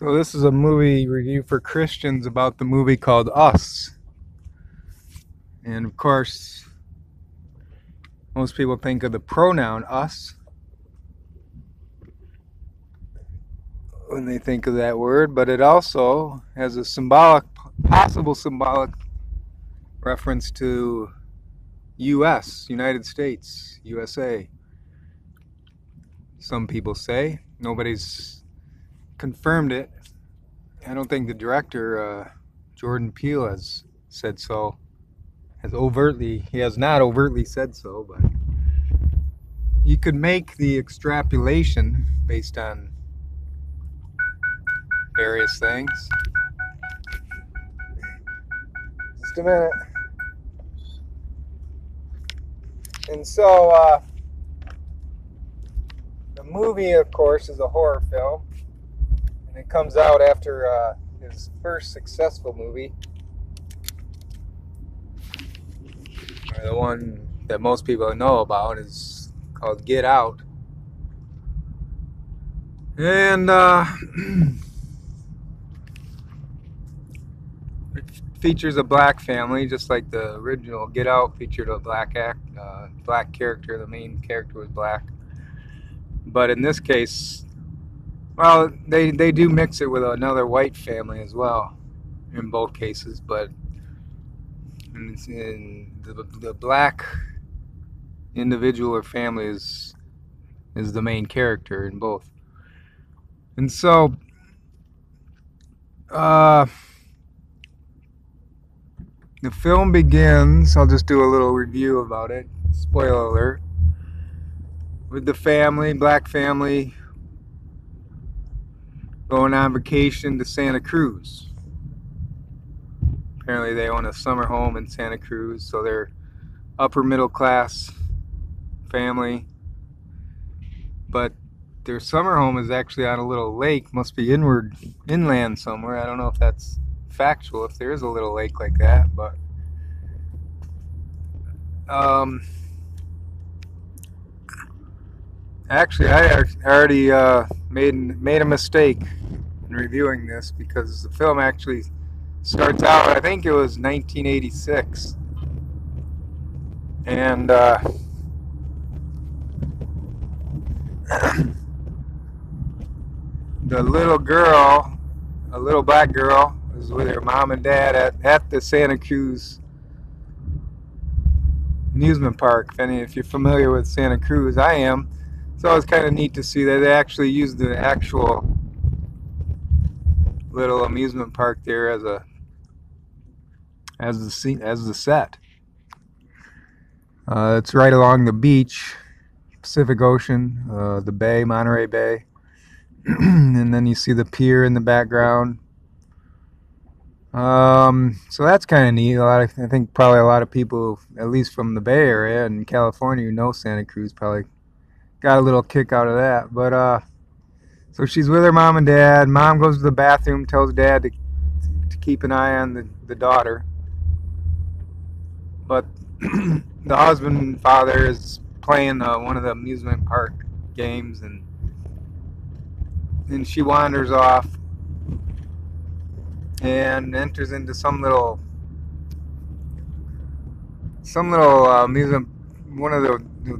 So this is a movie review for Christians about the movie called Us. And of course, most people think of the pronoun us when they think of that word, but it also has a possible symbolic reference to US, United States, USA. Some people say. Nobody's confirmed it. I don't think the director, Jordan Peele, has said so. He has not overtly said so, but you could make the extrapolation based on various things. Just a minute. And so, the movie, of course, is a horror film, and it comes out after his first successful movie, or the one that most people know about is called Get Out. And it features a black family, just like the original Get Out featured a black character. The main character was black, but in this case, well, they do mix it with another white family as well, in both cases. But in the black individual or family is the main character in both. And so, the film begins, I'll just do a little review about it, spoiler alert, with the black family, going on vacation to Santa Cruz. Apparently they own a summer home in Santa Cruz, so they're upper middle class family. But their summer home is actually on a little lake, must be inland somewhere. I don't know if that's factual, if there is a little lake like that, but actually I already made a mistake in reviewing this, because the film actually starts out, I think it was 1986, and the little girl, a little black girl, is with her mom and dad at the Santa Cruz amusement park. If you're familiar with Santa Cruz, I am. So it's kind of neat to see that they actually used the actual little amusement park there as the set. It's right along the beach, Pacific Ocean, the bay, Monterey Bay. And then you see the pier in the background. So that's kind of neat. I think probably a lot of people, at least from the Bay Area and California, who know Santa Cruz, probably got a little kick out of that. But so she's with her mom and dad. Mom goes to the bathroom, tells dad to keep an eye on the daughter. But the husband and father is playing one of the amusement park games, and she wanders off and enters into some little amusement, one of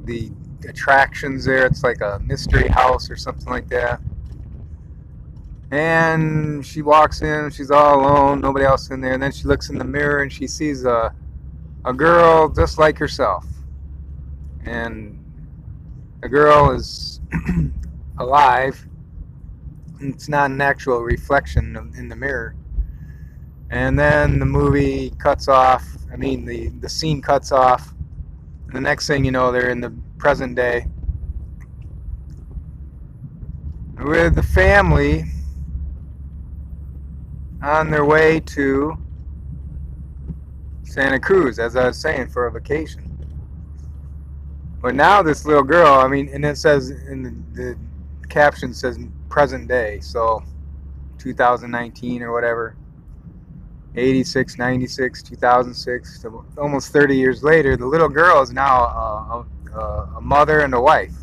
the attractions there. It's like a mystery house or something like that. And she walks in, she's all alone, nobody else in there, and then she looks in the mirror and she sees a girl just like herself. And the girl is alive. It's not an actual reflection in the mirror. And then the movie cuts off. The scene cuts off. And the next thing you know, they're in the present day with the family on their way to Santa Cruz, as I was saying, for a vacation. But now this little girl, and it says in the caption says present day, so 2019 or whatever, 86, 96, 2006, so almost 30 years later, the little girl is now a mother and a wife.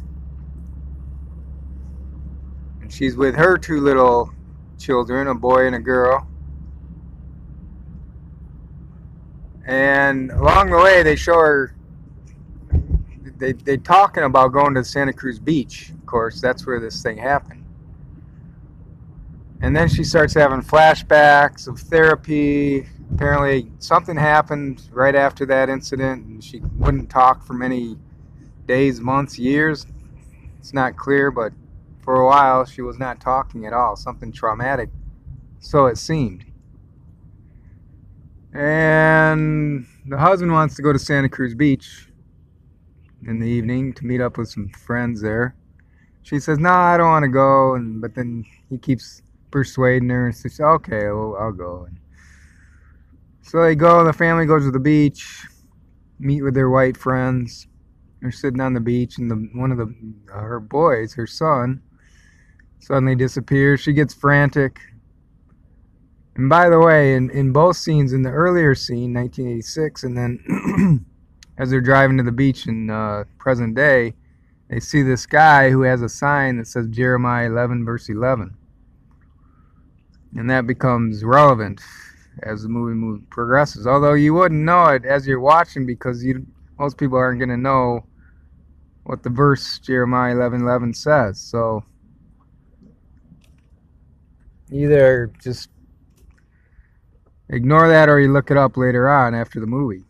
And she's with her two little children, a boy and a girl. And along the way, they show her, they talking about going to Santa Cruz Beach. Of course, that's where this thing happened. And then she starts having flashbacks of therapy. Apparently, something happened right after that incident, and she wouldn't talk for many days, months, years. It's not clear, but for a while, she was not talking at all. Something traumatic, so it seemed. And the husband wants to go to Santa Cruz Beach in the evening to meet up with some friends there. She says, "No, I don't want to go," but then he keeps persuading her and says, "Okay, well, I'll go." And so they go, the family goes to the beach, meet with their white friends. They're sitting on the beach, and one of her boys, her son, suddenly disappears. She gets frantic. And by the way, in both scenes, in the earlier scene, 1986, and then as they're driving to the beach in present day, they see this guy who has a sign that says Jeremiah 11, verse 11. And that becomes relevant as the movie progresses. Although you wouldn't know it as you're watching, because most people aren't going to know what the verse Jeremiah 11:11 says. So either just ignore that, or you look it up later on after the movie,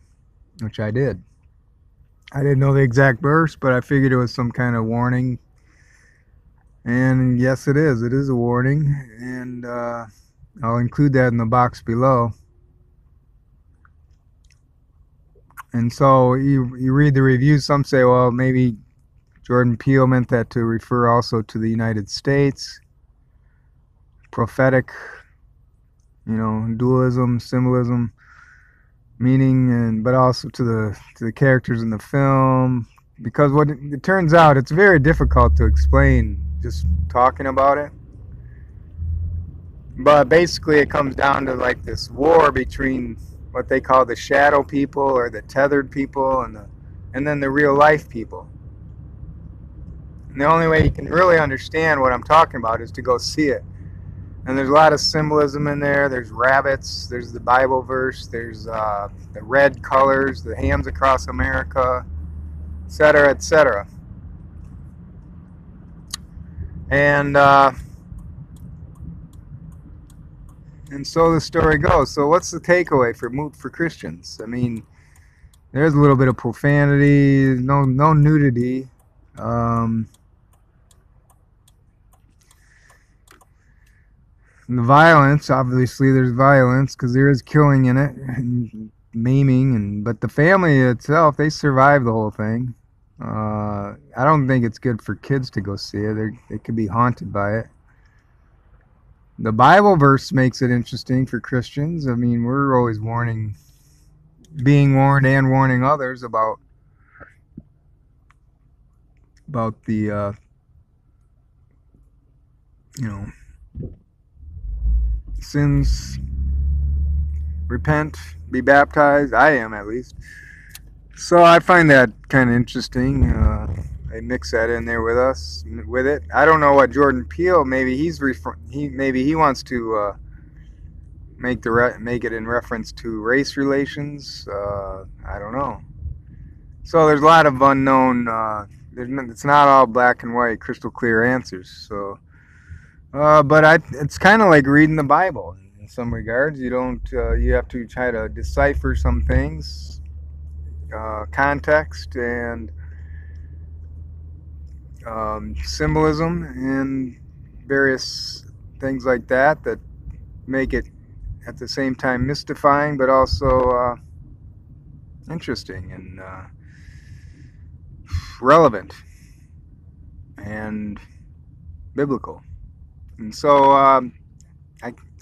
which I did. I didn't know the exact verse, but I figured it was some kind of warning. And yes, it is. It is a warning. And I'll include that in the box below. And so you read the reviews. Some say, well, maybe Jordan Peele meant that to refer also to the United States. Prophetic, dualism, symbolism, meaning, but also to the characters in the film. Because what it turns out, it's very difficult to explain just talking about it. But basically it comes down to like this war between what they call the shadow people, or the tethered people, and then the real life people. And the only way you can really understand what I'm talking about is to go see it. And there's a lot of symbolism in there. There's rabbits, there's the Bible verse, there's the red colors, the hands across America, etc., etc. And so the story goes. So what's the takeaway for Christians? I mean, there's a little bit of profanity, no nudity. And the violence, obviously there's violence, because there is killing in it, and maiming, but the family itself, they survive the whole thing. I don't think it's good for kids to go see it. They could be haunted by it. The Bible verse makes it interesting for Christians. I mean, we're always being warned and warning others about the sins. Repent, be baptized. I am, at least. So I find that kind of interesting. They mix that in there with it. I don't know what Jordan Peele, maybe maybe he wants to make it in reference to race relations. I don't know. So there's a lot of unknown. It's not all black and white, crystal clear answers. So, but it's kind of like reading the Bible in some regards. You have to try to decipher some things, context and symbolism and various things like that make it at the same time mystifying, but also interesting and relevant and biblical. And so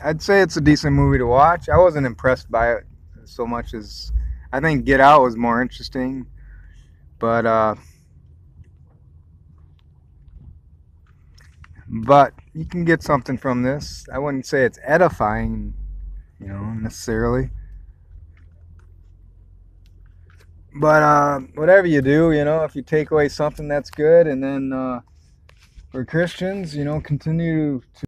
I'd say it's a decent movie to watch. I wasn't impressed by it so much as I think Get Out was more interesting, but you can get something from this. I wouldn't say it's edifying, necessarily. But whatever you do, if you take away something, that's good. And then for Christians, continue to